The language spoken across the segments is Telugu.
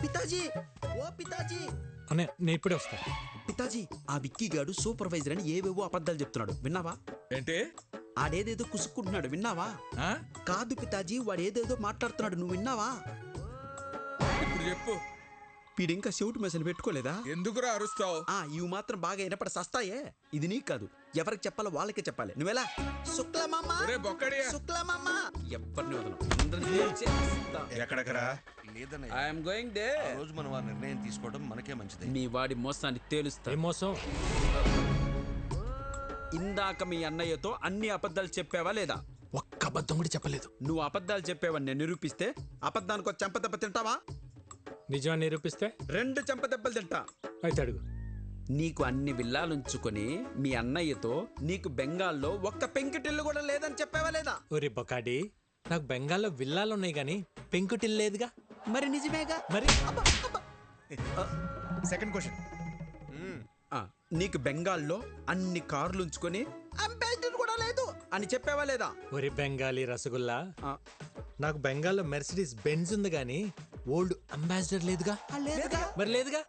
పితాజీ ఓ పితాజీ అనే నేను ఇప్పుడే వస్తా. పితాజీ ఆ విక్కీ గాడు సూపర్వైజర్ అని ఏవేవో అబద్ధాలు చెప్తున్నాడు విన్నావా? ఏంటి? ఆడేదేదో కుసుక్కుంటున్నాడు విన్నావా? కాదు పితాజీ వాడు ఏదేదో మాట్లాడుతున్నాడు నువ్వు విన్నావా? ఇప్పుడు చెప్పు. వీడింకా షూట్ మెషిన్ పెట్టుకోలేదా? ఎందుకురా అరుస్తావు? ఇవి మాత్రం బాగా వినపడి సస్తాయే. ఇది నీకు కాదు, ఎవరికి చెప్పాలో వాళ్ళకే చెప్పాలి. నువ్వెలా ఎక్కడెక్కడా ఐఎమ్ గోయింగ్ దే. రోజు మనం ఆ నిర్ణయం తీసుకోవడం మనకే మంచిది. మీ వాడి మోసాన్ని తేలుస్తా. ఏం మోసం? ఇందాక మీ అన్నయ్యతో అన్ని అబద్ధాలు చెప్పావా లేదా? ఒక్క అబద్ధం కూడా చెప్పలేదు. నువ్వు అబద్ధాలు చెప్పావని నేను నిరూపిస్తే అబద్ధానికి ఒక చెంపదెబ్బ తింటావా? నిజాన్ని నిరూపిస్తే 2 చెంపదెబ్బలు తింటా. అయితే అడుగు. నీకు అన్ని విల్లాలుంచుకొని మీ అన్నయ్యతో నీకు బెంగాల్లో ఒక్క పెంకిటిల్లు కూడా లేదని చెప్పావా లేదా? ఒరే బొకాడి, నాకు బెంగాల్లో విల్లాలు ఉన్నాయి గానీ పెంకుటిల్లు లేదుగా. మరి నిజమేగా. మరి సెకండ్ క్వశ్చన్, నీకు బెంగాల్లో అన్ని కార్లు ఉంచుకొని అంబాసిడర్ కూడా లేదు అని చెప్పావా లేదా? ఒరే బెంగాలీ రసగుల్లా, నాకు బెంగాల్లో మెర్సిడీస్ బెంజ్ ఉంది గానీ ఓల్డ్ అంబాసిడర్ లేదుగా. మరి లేదుగా.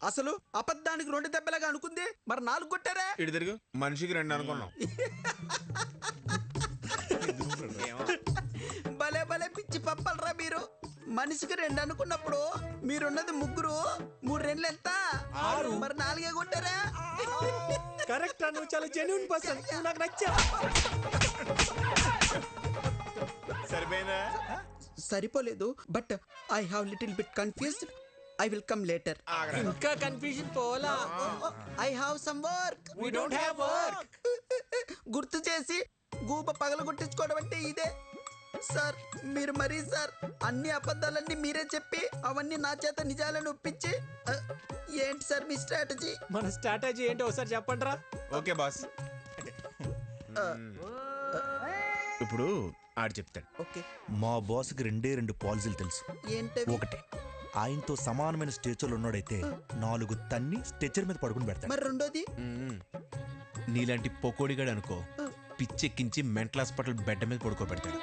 అసలు అబద్ధానికి 2 దెబ్బలాగా అనుకుంది, మరి 4 కొట్టారా? ఇటు తిరుగు. మనిషికి 2 అనుకున్నాం. భలే భలే పిచ్చి పప్పలరా మీరు. మనిషికి 2 అనుకున్నప్పుడు మీరున్నది 3, 3 2 ఎంత? 6. మరి 4 కొట్టారా? కరెక్ట్. నువ్వు చాలా జెన్యూన్ పర్సన్, నాకు నచ్చా. సరిపోయిందా? సరిపోలేదు, but I have little bit confused. I will come later. ఇంకా కన్ఫ్యూజన్ పోలా. I have some work. We don't have work. గుర్తు చేసి గూబ పగలగొట్టించుకోవడం అంటే ఇదే సార్. మీరు మరీ సార్ అన్ని అబద్ధాలన్నీ మీరే చెప్పి అవన్నీ నా చేత నిజాలను ఒప్పించి ఏంటి సార్ మీ స్ట్రాటజీ? మన స్ట్రాటజీ ఏంటో ఒకసారి చెప్పండిరా. Okay boss. ఇప్పుడు ఆడు చెప్తాడు. ఓకే. మా బాస్కి 2 పాలసీలు తెలుసు. ఏంటి? ఒకటి, ఆయనతో సమానమైన స్టేచర్లు ఉన్నాడైతే 4 తన్ని స్టేచర్ మీద పడుకుని పెడతాడు. మరి రెండోది? నీలాంటి పొకోడిగాడు అనుకో, పిచ్చెక్కించి మెంటల్ హాస్పిటల్ బెడ్ మీద పడుకోబెడతాడు.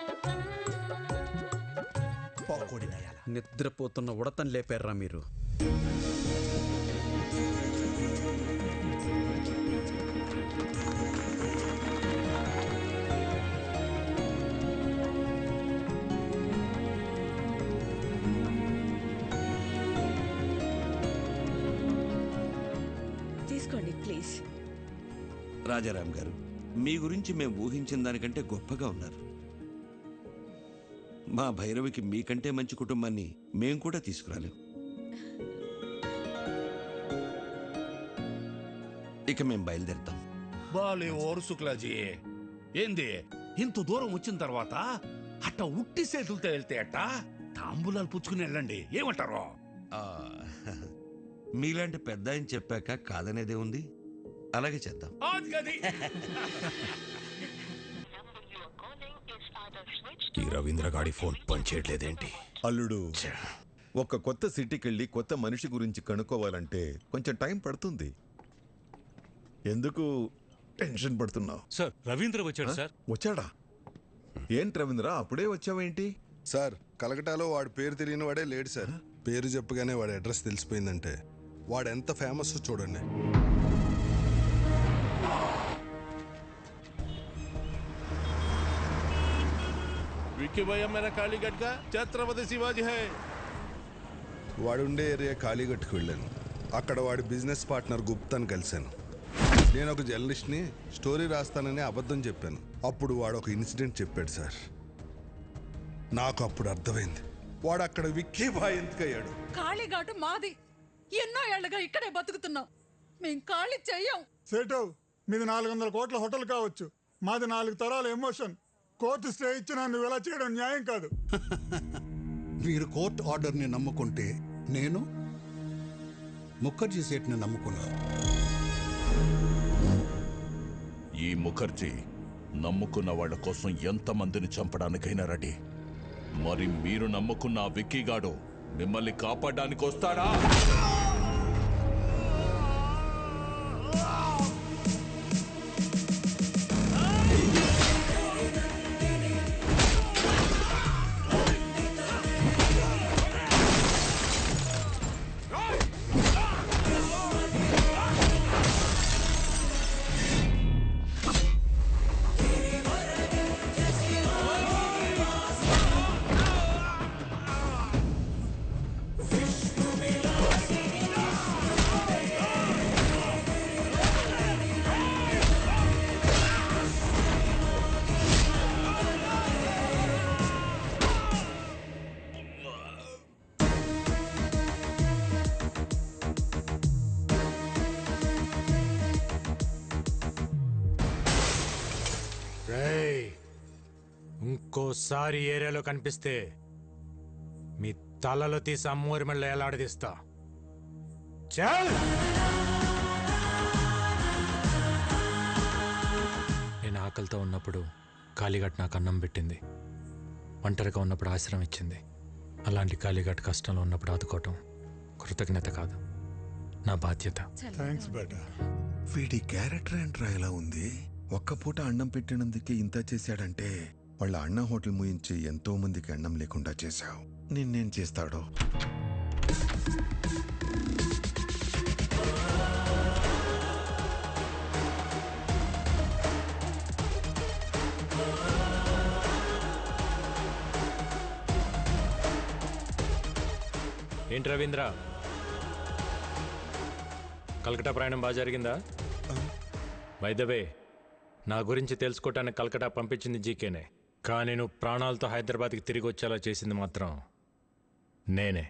పొకోడి నయాల. నిద్రపోతున్న ఉడతను లేపారా మీరు? ప్లీజ్. రాజారాం గారు, మీ గురించి మేము ఊహించిన దానికంటే గొప్పగా ఉన్నారు. మా భైరవికి మీకంటే మంచి కుటుంబాన్ని మేం కూడా తీసుకురాలేం. ఇక మేం బయలుదేరుతాం. బాలే ఓరు శుక్లాజీ, ఏంది ఇంత దూరం వచ్చిన తర్వాత అట్ట ఉట్టి చేతులతో వెళ్తే అట్ట తాంబూలాలు పుచ్చుకుని వెళ్ళండి, ఏమంటారు? మీలాంటి పెద్ద ఆయన చెప్పాక కాదనేదే ఉంది. అలాగే చేద్దాం. ఈ రవీంద్ర గాడి ఫోన్ పనిచేయట్లేదేంటి? అల్లుడు, ఒక కొత్త సిటీకి వెళ్ళి కొత్త మనిషి గురించి కనుక్కోవాలంటే కొంచెం టైం పడుతుంది. ఎందుకు టెన్షన్ పడుతున్నావు? సార్, రవీంద్ర వచ్చాడు సార్. వచ్చాడా? ఏంటి రవీంద్ర అప్పుడే వచ్చావేంటి? సార్, కలకటాలో వాడి పేరు తెలియని వాడే లేడు సార్. పేరు చెప్పగానే వాడి అడ్రస్ తెలిసిపోయిందంటే వాడు ఎంత ఫేమస్ చూడండి. విక్కీ భయ్య మేరా కాళీగఢ్ కా ఛత్రపతి శివాజీ హై. వాడుండే ఏరియా కాళీగఢ్కి వెళ్ళాను. అక్కడ వాడి బిజినెస్ పార్ట్నర్ గుప్తాని కలిశాను. నేను ఒక జర్నలిస్ట్ని, స్టోరీ రాస్తానని అబద్ధం చెప్పాను. అప్పుడు వాడు ఒక ఇన్సిడెంట్ చెప్పాడు సార్. నాకు అప్పుడు అర్థమైంది వాడు అక్కడ విక్కీ బాయ్ ఎందుకయ్యాడు. కాళీఘాటు మాది. ఎన్నో ఏళ్లుగా ఇక్కడే బతుకుతున్నాం. మేం ఖాళీ చెయ్యం. సేటు, మీది 400 కోట్ల హోటల్ కావచ్చు, మాది 4 తరాల ఎమోషన్. కోర్టు స్టే ఇచ్చినా నువ్వు ఇలా చేయడం న్యాయం కాదు. మీరు కోర్టు ఆర్డర్ని నమ్ముకుంటే నేను ముఖర్జీ సేట్ని నమ్ముకున్నాను. ఈ ముఖర్జీ నమ్ముకున్న వాళ్ళ కోసం ఎంతమందిని చంపడానికైనా రెడీ. మరి మీరు నమ్ముకున్న ఆ విక్కీగాడు మిమ్మల్ని కాపాడడానికి వస్తాడా? ఇంకోసారి ఏరియాలో కనిపిస్తే మీ తలలో తీసి అమ్మూరి మళ్ళీ ఎలాడదీస్తా. చల్! నేను ఆకలితో ఉన్నప్పుడు కాళీఘట్ నాకు అన్నం పెట్టింది. ఒంటరిగా ఉన్నప్పుడు ఆశ్రమం ఇచ్చింది. అలాంటి కాళీఘట్ కష్టంలో ఉన్నప్పుడు ఆదుకోవటం కృతజ్ఞత కాదు, నా బాధ్యత. థ్యాంక్స్ బేటా. వీడి క్యారెక్టర్ ఏంట్రా ఇలా ఉంది? ఒక్క పూట అన్నం పెట్టినందుకే ఇంత చేశాడంటే వాళ్ళ అన్న హోటల్ ముయించి ఎంతో మందికి అన్నం లేకుండా చేశావు. నిన్నేం చేస్తాడో. ఏంటి రవీంద్ర, కలకటా ప్రయాణం బాగా జరిగిందా? బై ద వే, నా గురించి తెలుసుకోవటానికి కలకటా పంపించింది జీకేనే, కానీ నువ్వు ప్రాణాలతో హైదరాబాద్కి తిరిగి వచ్చేలా చేసింది మాత్రం నేనే.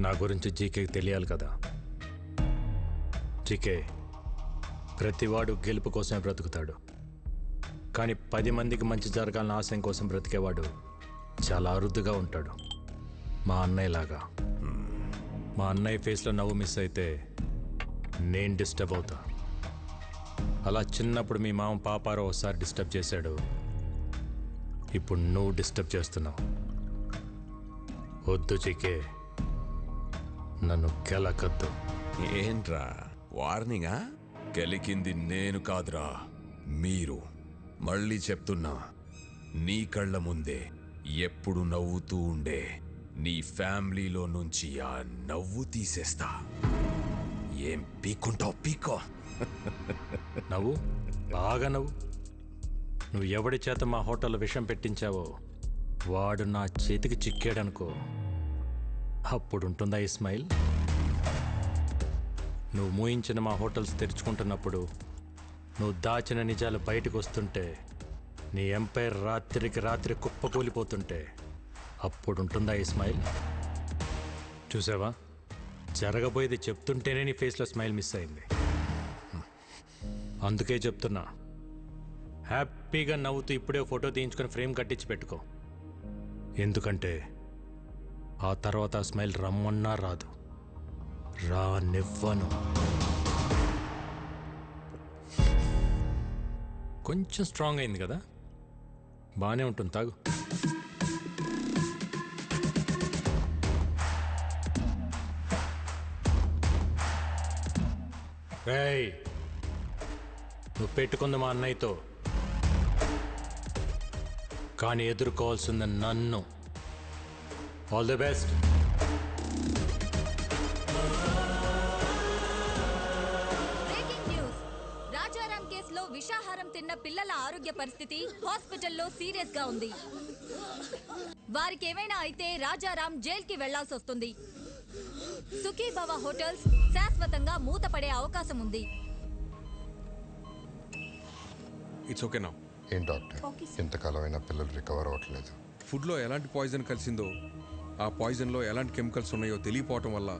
నా గురించి జీకేకి తెలియాలి కదా. జీకే, ప్రతివాడు గెలుపు కోసమే బ్రతుకుతాడు, కానీ 10 మందికి మంచి జరగాలన్న ఆశయం కోసం బ్రతికేవాడు చాలా అరుదుగా ఉంటాడు. మా అన్నయ్యలాగా. మా అన్నయ్య ఫేస్లో నవ్వు మిస్ అయితే నేను డిస్టర్బ్ అవుతా. అలా చిన్నప్పుడు మీ మామ పాపారావు ఒకసారి డిస్టర్బ్ చేశాడు, ఇప్పుడు నువ్వు డిస్టర్బ్ చేస్తున్నావు. వద్దు చికే, నన్ను కెలకద్దు. ఏంట్రా వార్నింగా? గెలికింది నేను కాదురా, మీరు. మళ్ళీ చెప్తున్నా, నీ కళ్ళ ముందే ఎప్పుడు నవ్వుతూ ఉండే నీ ఫ్యామిలీలో నుంచి ఆ నవ్వు తీసేస్తా. ఏం పీక్కుంటావు పీక్కో. నవ్వు, బాగా నవ్వు. నువ్వు ఎవడి చేత మా హోటల్లో విషం పెట్టించావో వాడు నా చేతికి చిక్కాడనుకో, అప్పుడుంటుందా ఈ స్మైల్? నువ్వు మూయించిన మా హోటల్స్ తెరుచుకుంటున్నప్పుడు, నువ్వు దాచిన నిజాలు బయటకు వస్తుంటే, నీ ఎంపైర్ రాత్రికి రాత్రి కుప్పకూలిపోతుంటే, అప్పుడుంటుందా ఈ స్మైల్? చూసావా, జరగబోయేది చెప్తుంటేనే నీ ఫేస్లో స్మైల్ మిస్ అయింది. అందుకే చెప్తున్నా, హ్యాపీగా నవ్వుతూ ఇప్పుడే ఫోటో తీయించుకొని ఫ్రేమ్ కట్టించి పెట్టుకో. ఎందుకంటే ఆ తర్వాత ఆ స్మైల్ రమ్మన్నా రాదు, రానివ్వను. కొంచెం స్ట్రాంగ్ అయింది కదా, బాగానే ఉంటుంది, తాగు. రేయ్, నువ్వు పెట్టుకుంది మా అన్నయ్యతో, కానీ ఎదుర్కోవాల్సింది నన్ను. All the best. Breaking news. Rajaram కేసులో విషాహారం తిన్న పిల్లల ఆరోగ్య పరిస్థితి హాస్పిటల్లో సీరియస్ గా ఉంది. వారికి ఏమైనా అయితే రాజారాం జైలుకి వెళ్లాల్సి వస్తుంది. సుఖీభవ హోటల్స్ శాశ్వతంగా మూతపడే అవకాశం ఉంది. It's okay now. ఏం డాక్టర్, ఇంతకాలమైనా పిల్లలు రికవర్ అవ్వట్లేదు. ఫుడ్లో ఎలాంటి పాయిజన్ కలిసిందో, ఆ పాయిజన్లో ఎలాంటి కెమికల్స్ ఉన్నాయో తెలియపోవటం వల్ల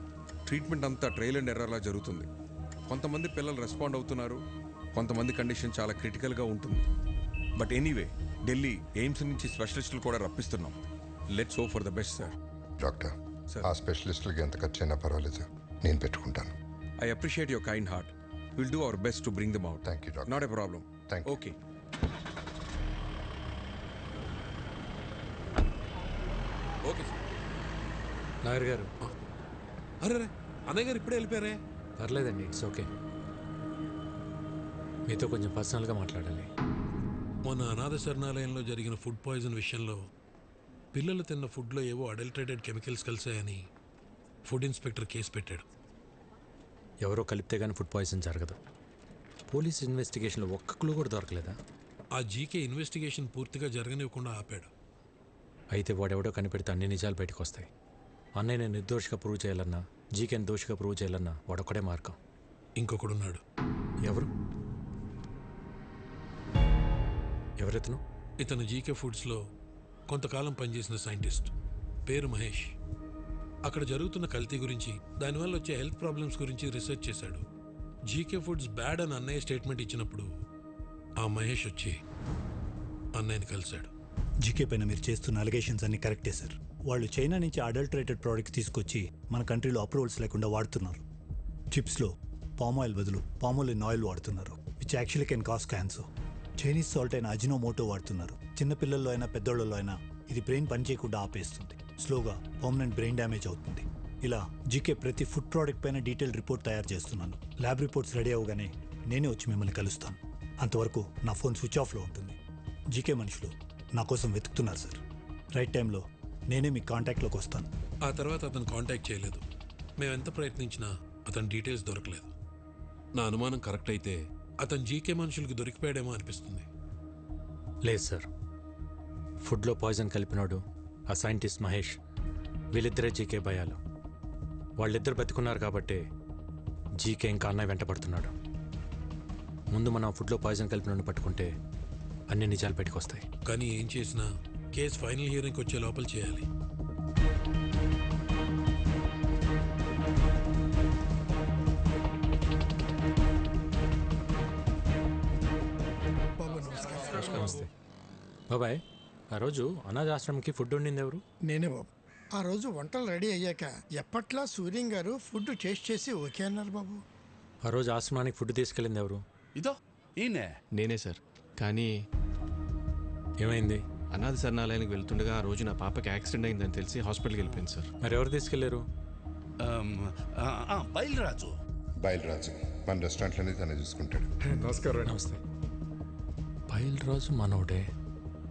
ట్రీట్మెంట్ అంతా ట్రయల్ అండ్ ఎర్రర్లా జరుగుతుంది. కొంతమంది పిల్లలు రెస్పాండ్ అవుతున్నారు, కొంతమంది కండిషన్ చాలా క్రిటికల్గా ఉంటుంది. బట్ ఎనీవే, ఢిల్లీ ఎయిమ్స్ నుంచి స్పెషలిస్టులు కూడా రప్పిస్తున్నాం. Let's hope for the best sir. Doctor, ఆ స్పెషలిస్టులకి ఎంత ఖర్చు అయినా పర్వాలేదు, నేను పెట్టుకుంటాను. I appreciate your kind heart. Will do our best to bring them out. Thank you doctor. Not a problem. Thank you. Okay. Okay sir. Nagar గారు. అరే అన్నయ్య గారు ఇప్పుడే వెళ్ళిపోయారే. పర్లేదండి, ఇట్స్ ఓకే. మీతో కొంచెం పర్సనల్గా మాట్లాడాలి. మొన్న అనాథ శరణాలయంలో జరిగిన ఫుడ్ పాయిజన్ విషయంలో పిల్లలు తిన్న ఫుడ్లో ఏవో అడల్టరేటెడ్ కెమికల్స్ కలిసాయని ఫుడ్ ఇన్స్పెక్టర్ కేసు పెట్టాడు. ఎవరో కలిపితే కానీ ఫుడ్ పాయిజన్ జరగదు. పోలీస్ ఇన్వెస్టిగేషన్లో ఒక్క క్లూ కూడా దొరకలేదా? ఆ జీకే ఇన్వెస్టిగేషన్ పూర్తిగా జరగనివ్వకుండా ఆపాడు. అయితే వాడెవడో కనిపెడితే అన్ని నిజాలు బయటకు వస్తాయి. అన్నయ్య నిర్దోషిగా ప్రూవ్ చేయాలన్నా, జీకేని దోషిగా ప్రూవ్ చేయాలన్నా వాడొక్కడే మార్గం. ఇంకొకడున్నాడు. ఎవరు? ఎవరెతను? ఇతను జీకే ఫుడ్స్లో కొంతకాలం పనిచేసిన సైంటిస్ట్, పేరు మహేష్. అక్కడ జరుగుతున్న కల్తీ గురించి, దానివల్ల వచ్చే హెల్త్ ప్రాబ్లమ్స్ గురించి రీసెర్చ్ చేశాడు. జీకే ఫుడ్స్ బ్యాడ్ అని అన్నయ్య స్టేట్మెంట్ ఇచ్చినప్పుడు ఆ మహేష్ వచ్చి అన్నయ్యని కలిశాడు. జీకే పైన మీరు చేస్తున్న అలిగేషన్స్ అన్ని కరెక్టే సార్. వాళ్ళు చైనా నుంచి అడల్టరేటెడ్ ప్రోడక్ట్స్ తీసుకొచ్చి మన కంట్రీలో అప్రూవల్స్ లేకుండా వాడుతున్నారు. చిప్స్లో పామ్ ఆయిల్ బదులు పామోలిన్ ఆయిల్ వాడుతున్నారు, which actually can cause cancer. Chinese salt అయిన అజినోమోటో వాడుతున్నారు. చిన్నపిల్లల్లో అయినా పెద్దోళ్ళలో అయినా ఇది బ్రెయిన్ పనిచేయకుండా ఆపేస్తుంది. స్లోగా పర్మనెంట్ బ్రెయిన్ డ్యామేజ్ అవుతుంది. ఇలా జీకే ప్రతి ఫుడ్ ప్రోడక్ట్ పైన డీటెయిల్ రిపోర్ట్ తయారు చేస్తున్నాను. ల్యాబ్ రిపోర్ట్స్ రెడీ అవగానే నేనే వచ్చి మిమ్మల్ని కలుస్తాను. అంతవరకు నా ఫోన్ స్విచ్ ఆఫ్లో ఉంటుంది. జీకే మనుషులు నా కోసం వెతుకుతున్నారు సార్. రైట్ టైంలో నేనే మీ కాంటాక్ట్లోకి వస్తాను. ఆ తర్వాత అతను కాంటాక్ట్ చేయలేదు. మేము ఎంత ప్రయత్నించినా అతని డీటెయిల్స్ దొరకలేదు. నా అనుమానం కరెక్ట్ అయితే అతను జీకే మనుషులకు దొరికిపోయాడేమో అనిపిస్తుంది. లేదు సార్, ఫుడ్లో పాయిజన్ కలిపినాడు ఆ సైంటిస్ట్ మహేష్. వీళ్ళిద్దరే జీకే భయాలు. వాళ్ళిద్దరు బతుకున్నారు కాబట్టి జీకే ఇంకా అన్నయ్య వెంట పడుతున్నాడు. ముందు మనం ఫుడ్లో పాయిజన్ కలిపినోడిని పట్టుకుంటే అన్ని నిజాలు బయటకు వస్తాయి. కానీ ఏం చేసినా కేసు ఫైనల్ హియరింగ్కి వచ్చే లోపల చేయాలి. నమస్తే బాబాయ్. ఆ రోజు అనాథాశ్రమంకి ఫుడ్ వండింది ఎవరు? నేనే బాబు. ఆ రోజు వంటలు రెడీ అయ్యాక ఎప్పట్లా సూర్యం గారు ఫుడ్ టేస్ట్ చేసి ఓకే అన్నారు బాబు. ఆ రోజు ఆశ్రమానికి ఫుడ్ తీసుకెళ్ళింది ఎవరు? ఇదో ఈయనే. నేనే సార్. కానీ ఏమైంది? అనాథ శరణాలయానికి వెళ్తుండగా ఆ రోజు నా పాపకి యాక్సిడెంట్ అయిందని తెలిసి హాస్పిటల్కి వెళ్ళిపోయింది సార్. మరి ఎవరు తీసుకెళ్లారు? బయలురాజు. బయలురాజు మన రెస్టారెంట్లోనే తనే చూసుకుంటాడు. నమస్కారం. నమస్తే. బయలురాజు మనోడే.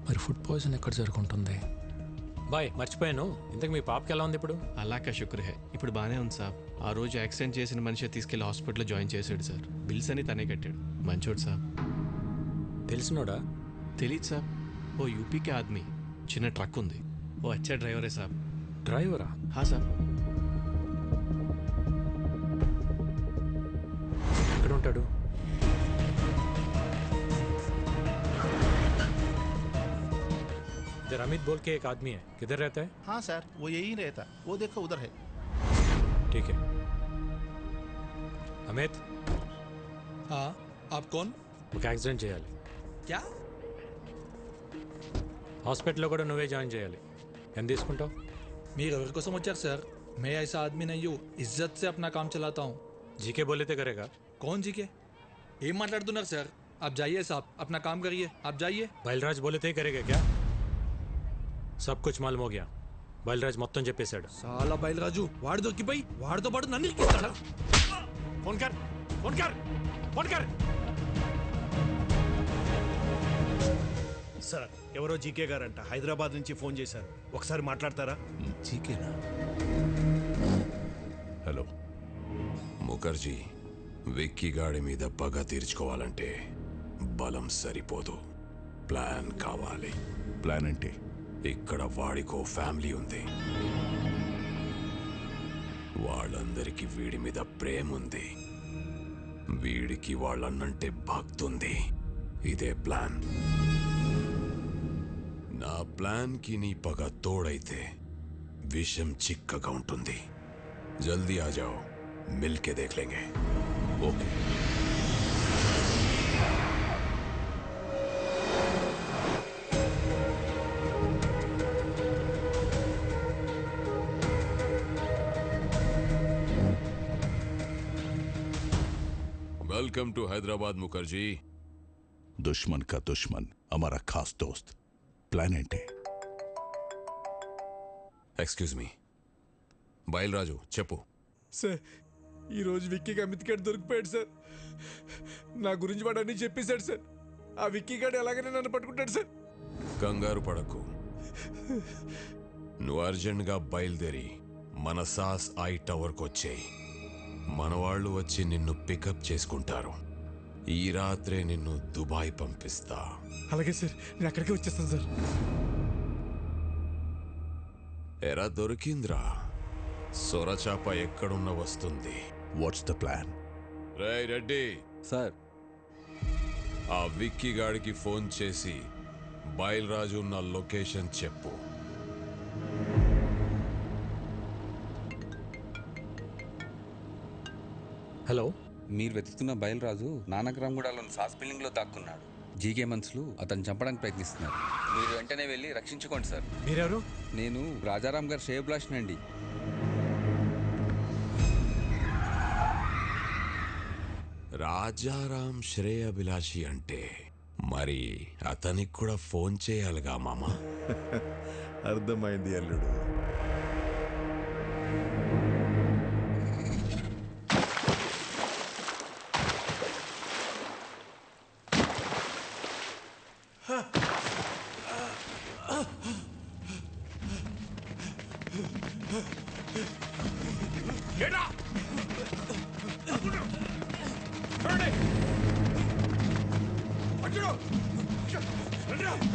మరి ఫుడ్ పాయిజన్ ఎక్కడ జరుగుతుంది? బాయ్ మర్చిపోయాను, ఇంతకు మీ పాపకి ఎలా ఉంది ఇప్పుడు? అలాకా శుక్ర హే, ఇప్పుడు బాగానే ఉంది సార్. ఆ రోజు యాక్సిడెంట్ చేసిన మనిషి తీసుకెళ్లి హాస్పిటల్లో జాయిన్ చేశాడు సార్. బిల్స్ అని తనే కట్టాడు. మంచోడు సార్. తెలిసినోడా? తెలీదు సార్. ఓ యూపీకే ఆద్మీ, చిన్న ట్రక్ ఉంది. ఓ అచ్చా డ్రైవరే సార్. డ్రైవరా? హా సార్. ఎక్కడ ఉంటాడు? इधर अमित बोल के एक आदमी है, किधर रहता है? हाँ सर, वो यही रहता. वो देखो उधर है. ठीक है. अमित. हाँ, आप कौन? ఒక యాక్సిడెంట్ చేయాలి. क्या? హాస్పిటల్లో కూడా నువ్వే జాయిన్ చేయాలి. ఎంత తీసుకుంటావు? మీరు ఎవరి కోసం వచ్చారు సార్? मैं ऐसा आदमी नहीं हूँ, इज्जत से अपना काम चलाता हूँ. జీకే बोले तो करेगा. कौन जीके? ఏం మాట్లాడుతున్నారు సార్? आप जाइए साहब, अपना काम करिए. आप जाइए. బయల్రాజ్ बोले तो करेगा क्या? सब कुछ मालूम हो गया. బయల్రాజ్ మొత్తం చెప్పేశాడు. సాలా బయలురాజు వాడు దొరికిపోయి వాడితో పాటు నన్ను ఇరికిస్తాడా? ఫోన్ కర్, ఫోన్ కర్, ఫోన్ కర్. సార్, ఎవరో జీకే గారంట హైదరాబాద్ నుంచి ఫోన్ చేశారు. ఒకసారి మాట్లాడతారా? జీకేనా? హలో ముఖర్జీ, విక్కీ గాడి మీద పగ తీర్చుకోవాలంటే బలం సరిపోదు, ప్లాన్ కావాలి. ప్లాన్ అంటే? ఇక్కడ వాడికో ఫ్యామిలీ ఉంది. వాళ్ళందరికీ వీడి మీద ప్రేమ ఉంది. వీడికి వాళ్ళన్నంటే భక్తుంది. ఇదే ప్లాన్. నా ప్లాన్కి నీ పగ తోడైతే విషం చిక్కగా ఉంటుంది. జల్దీ ఆ జాओ, మిల్కే దేఖ్ లేంగే. Okay. Welcome to Hyderabad Mukherjee. दुश्मन का दुश्मन हमारा खास दोस्त. ప్లాన్ ఏంటి? ఎక్స్క్యూజ్ మీ, బయలురాజు చెప్పు. సార్, ఈరోజు విక్కీకి అమిత్ గడ్ దొరికిపోయాడు సార్. నా గురించి వాడు అన్నీ చెప్పేశాడు సార్. ఆ విక్కీ గడ్ ఎలాగైనా నన్ను పట్టుకుంటాడు సార్. కంగారు పడకు. నువ్వు అర్జెంట్గా బయలుదేరి మన సాస్ ఐ టవర్కి వచ్చేయి. మన వాళ్ళు వచ్చి నిన్ను పికప్ చేసుకుంటారు. ఈ రాత్రే నిన్ను దుబాయ్ పంపిస్తా. అలాగే సార్, నేను అక్కడికే వచ్చేస్తాను సార్. ఎరా దొరికింద్రా, సొరచాప ఎక్కడున్న వస్తుంది. What's the plan? Ray Reddy sir, ఆ విక్కీ గాడికి ఫోన్ చేసి బయలురాజు ఉన్న లొకేషన్ చెప్పు. హలో, మీరు వెతుకుతున్న బయలురాజు నానక్రామ్గూడలోని సాస్ బిల్డింగ్లో దాక్కున్నాడు. జీకే మనుషులు అతను చంపడానికి ప్రయత్నిస్తున్నారు. మీరు వెంటనే వెళ్ళి రక్షించుకోండి సార్. మీరెవరు? నేను రాజారాం గారు శ్రేయభిలాషిని అండి. రాజారాం శ్రేయభిలాషి అంటే మరి అతనికి కూడా ఫోన్ చేయాలిగా మామ. అర్థమైంది అల్లుడు.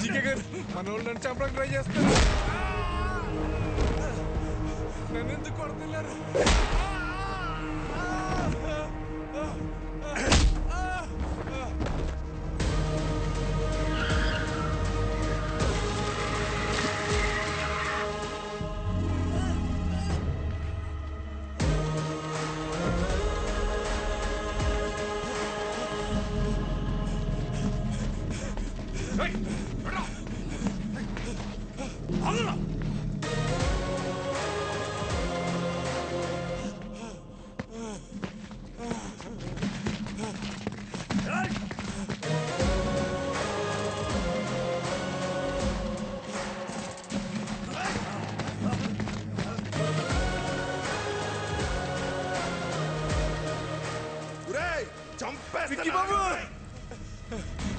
జీకే గారు మన వాళ్ళు నన్ను చంపడానికి ట్రై చేస్తారు. నన్ను ఎందుకు కొడుతున్నారు? విక్కీ బాబు,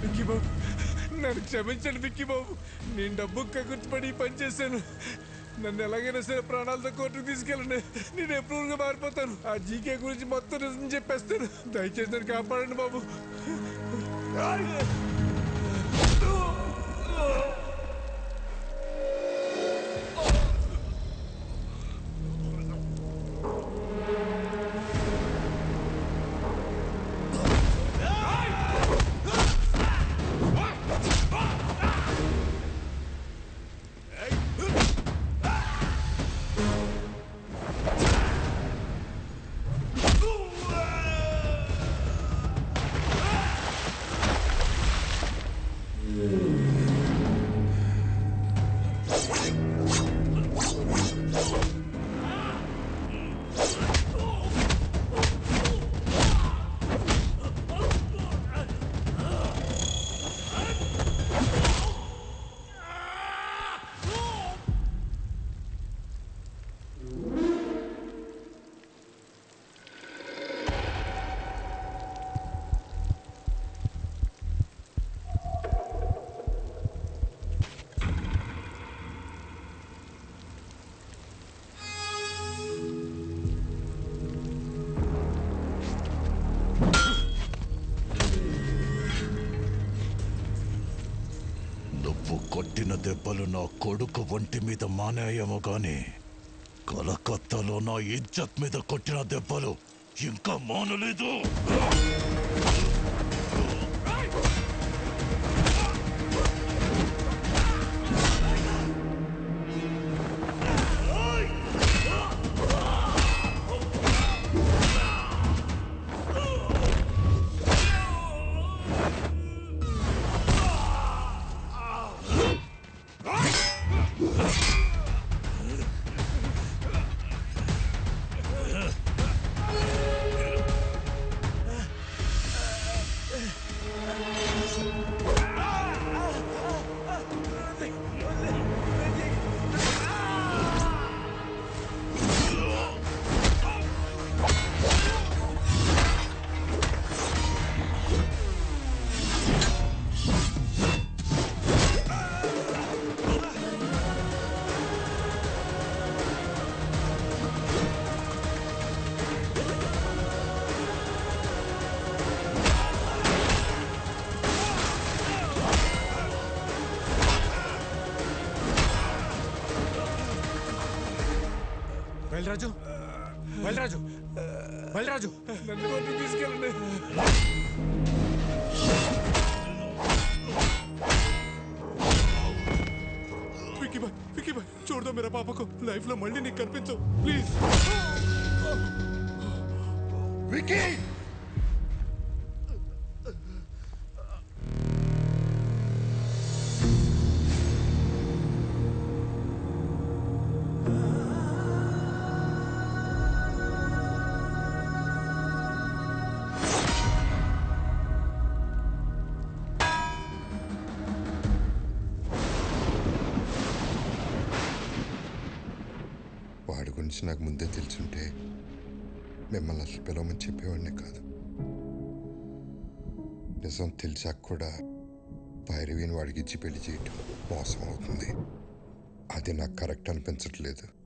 విక్కీ బాబు, నన్ను క్షమించండి విక్కీ బాబు. నేను డబ్బు కగుర్తుపడి పని చేశాను. నన్ను ఎలాగైనా సరే ప్రాణాలతో కోర్టుకు తీసుకెళ్ళండి. నేను ఎప్రూవ్గా మారిపోతాను. ఆ జీకే గురించి మొత్తం నిజం చెప్పేస్తాను. దయచేసి నన్ను కాపాడండి బాబు. కొట్టిన దెబ్బలు నా కొడుకు ఒంటి మీద మానేయేమో గాని కలకత్తాలో నా ఇజ్జత్ మీద కొట్టిన దెబ్బలు ఇంకా మానలేదు. బయలురాజు, బయలురాజు, బయలురాజు, నన్ను కోర్టుకు తీసుకెళ్ళండి. విక్కీ భాయ్, విక్కీ భాయ్, చూడదా మేరా పాపకు లైఫ్ లో మళ్ళీ నీకు కనిపించు ప్లీజ్. విక్కీ గురించి నాకు ముందే తెలుసుంటే మిమ్మల్ని అసలు పిలవమని చెప్పేవాడిని కాదు. నిజం తెలిసాక కూడా భైరవిని వాడికి ఇచ్చి పెళ్లి చేయటం మోసం అవుతుంది. అది నాకు కరెక్ట్ అనిపించట్లేదు.